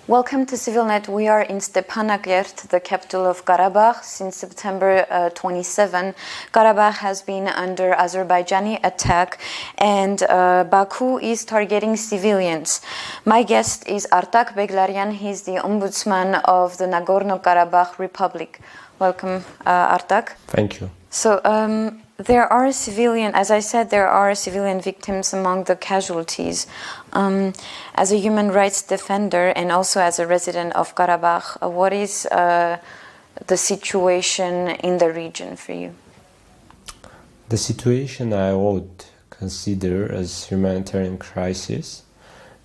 Welcome to CivilNet. We are in Stepanakert, the capital of Karabakh. Since September 27, Karabakh has been under Azerbaijani attack, and Baku is targeting civilians. My guest is Artak Beglarian. He's the Ombudsman of the Nagorno-Karabakh Republic. Welcome, Artak. Thank you. So, there are as I said, there are civilian victims among the casualties. As a human rights defender and also as a resident of Karabakh, what is the situation in the region for you? The situation I would consider as humanitarian crisis,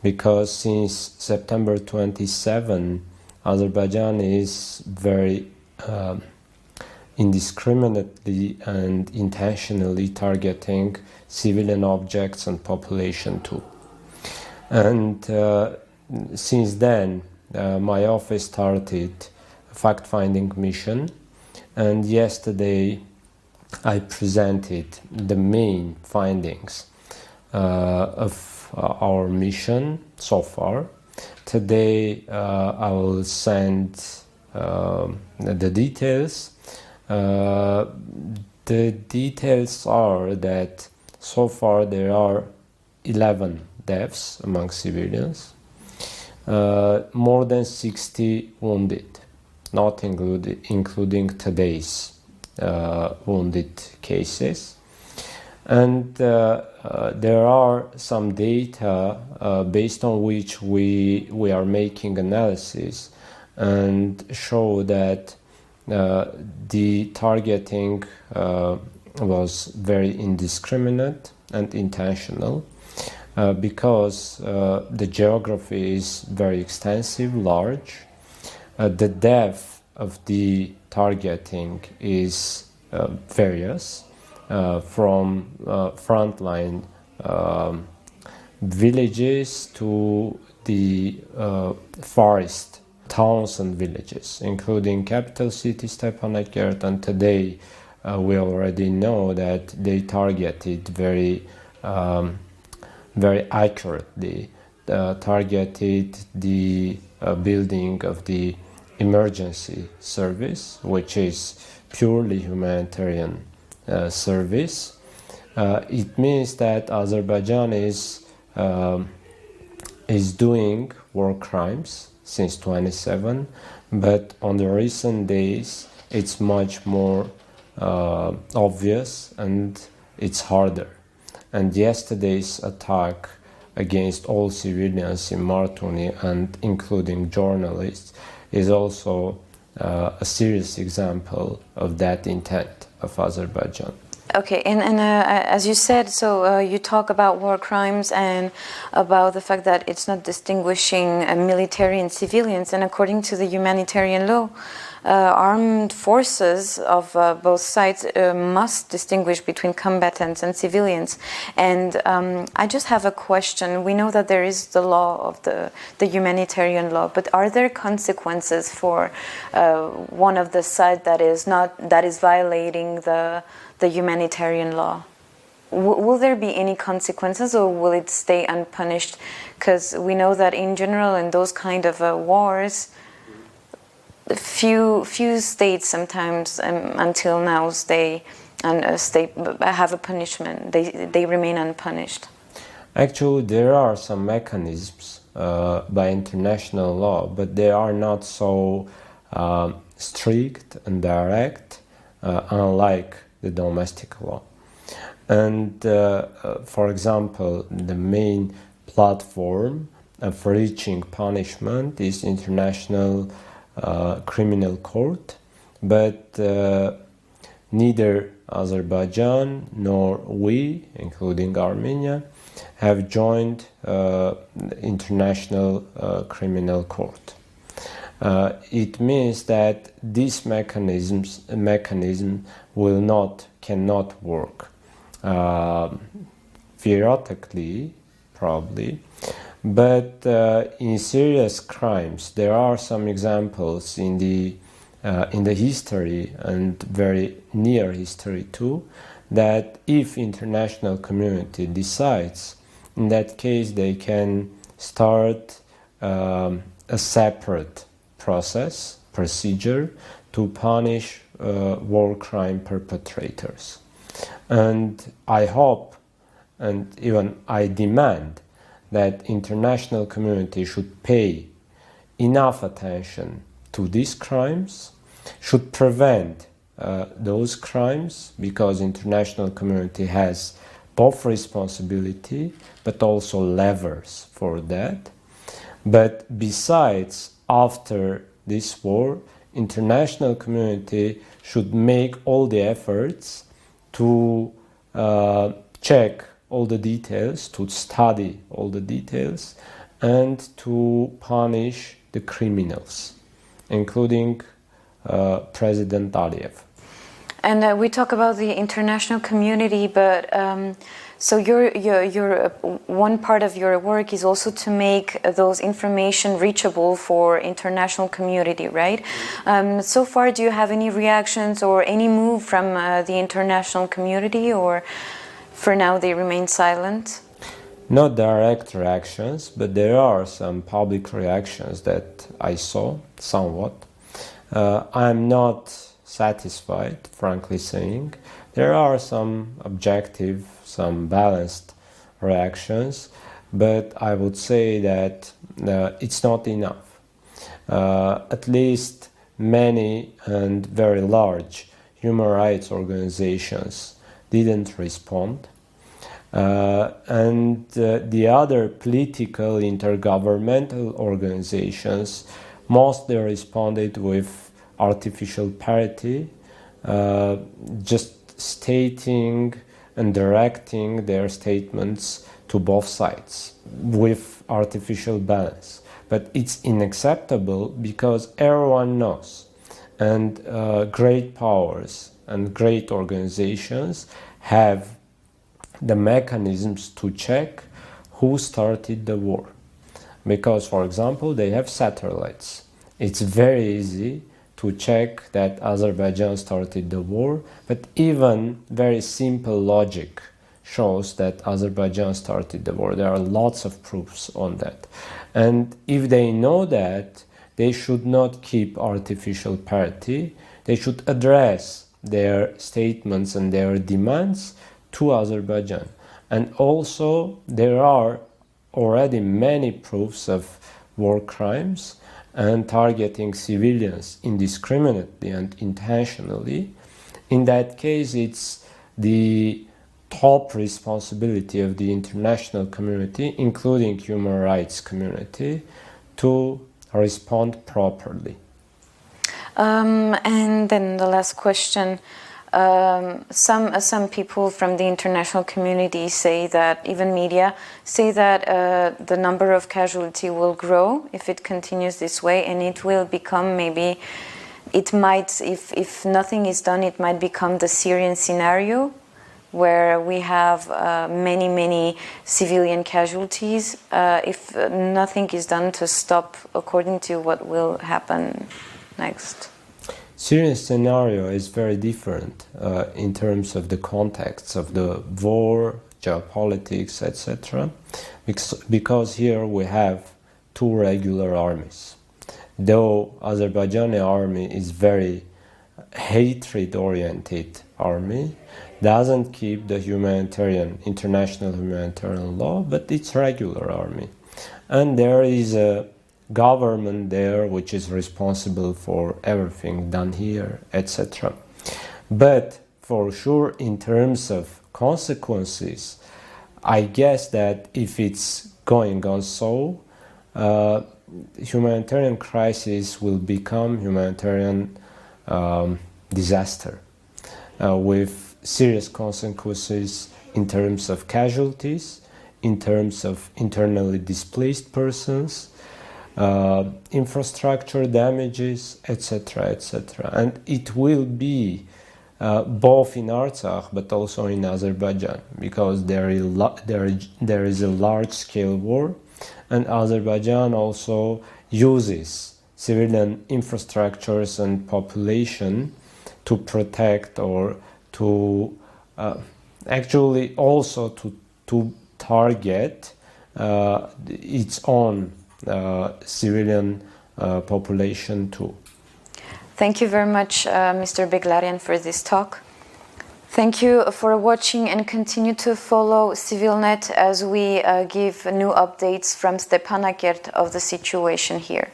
because since September 27, Azerbaijan is very indiscriminately and intentionally targeting civilian objects and population too. And since then, my office started a fact-finding mission, and yesterday I presented the main findings of our mission so far. Today I will send the details. The details are that so far there are 11 deaths among civilians, more than 60 wounded, not including today's wounded cases. And there are some data based on which we are making analysis and show that the targeting was very indiscriminate and intentional because the geography is very extensive, large. The depth of the targeting is various, from frontline villages to the forest towns and villages, including capital city Stepanakert, and today we already know that they targeted very accurately, targeted the building of the emergency service, which is purely humanitarian service. It means that Azerbaijan is doing war crimes since 27, but on the recent days it's much more obvious and it's harder. And yesterday's attack against all civilians in Martuni, and including journalists, is also a serious example of that intent of Azerbaijan. Okay, and as you said, so you talk about war crimes and about the fact that it's not distinguishing military and civilians, and according to the humanitarian law, armed forces of both sides must distinguish between combatants and civilians. And I just have a question. We know that there is the law of the humanitarian law, but are there consequences for one of the side that is violating the humanitarian law? Will there be any consequences, or will it stay unpunished? Because we know that in general in those kind of wars, few states sometimes until now have a punishment. They remain unpunished. Actually, there are some mechanisms by international law, but they are not so strict and direct, unlike the domestic law. And for example, the main platform of reaching punishment is international criminal court, but neither Azerbaijan nor we, including Armenia, have joined international criminal court. It means that this mechanism cannot work. Theoretically, probably, but in serious crimes, there are some examples in the history, and very near history too, that if international community decides, in that case they can start a a separate procedure to punish war crime perpetrators. And I hope, and even I demand, that international community should pay enough attention to these crimes, should prevent those crimes, because international community has both responsibility but also levers for that. But besides, after this war, international community should make all the efforts to check all the details, to study all the details, and to punish the criminals, including President Aliyev. And we talk about the international community, but so your one part of your work is also to make those information reachable for international community, right? So far, do you have any reactions or any move from the international community, or for now they remain silent? Not direct reactions, but there are some public reactions that I saw, somewhat. I'm not satisfied, frankly saying. There are some objective, some balanced reactions, but I would say that it's not enough. At least many and very large human rights organizations didn't respond. And the other political intergovernmental organizations mostly responded with artificial parity, just stating and directing their statements to both sides with artificial balance. But it's unacceptable because everyone knows, and great powers and great organizations have the mechanisms to check who started the war. Because, for example, they have satellites. It's very easy to check that Azerbaijan started the war, but even very simple logic shows that Azerbaijan started the war. There are lots of proofs on that. And if they know that, they should not keep artificial parity. They should address their statements and their demands to Azerbaijan. And also, there are already many proofs of war crimes and targeting civilians indiscriminately and intentionally. In that case, it's the top responsibility of the international community, including human rights community, to respond properly. And then the last question. Some people from the international community say that, even media, say that the number of casualty will grow if it continues this way, and it will become, maybe, it might, if nothing is done, it might become the Syrian scenario, where we have many civilian casualties, if nothing is done to stop, according to what will happen next. Syrian scenario is very different in terms of the context of the war, geopolitics, etc. Because here we have two regular armies. Though Azerbaijani army is very hatred-oriented army, doesn't keep the international humanitarian law, but it's regular army. And there is a government there which is responsible for everything done here, etc. But for sure, in terms of consequences, I guess that if it's going on so, humanitarian crisis will become humanitarian disaster with serious consequences in terms of casualties, in terms of internally displaced persons, infrastructure damages, etc., etc. And it will be both in Artsakh but also in Azerbaijan, because there is a large-scale war, and Azerbaijan also uses civilian infrastructures and population to protect, or to actually also to target its own civilian population too. Thank you very much, Mr. Beglarian, for this talk. Thank you for watching, and continue to follow CivilNet as we give new updates from Stepanakert of the situation here.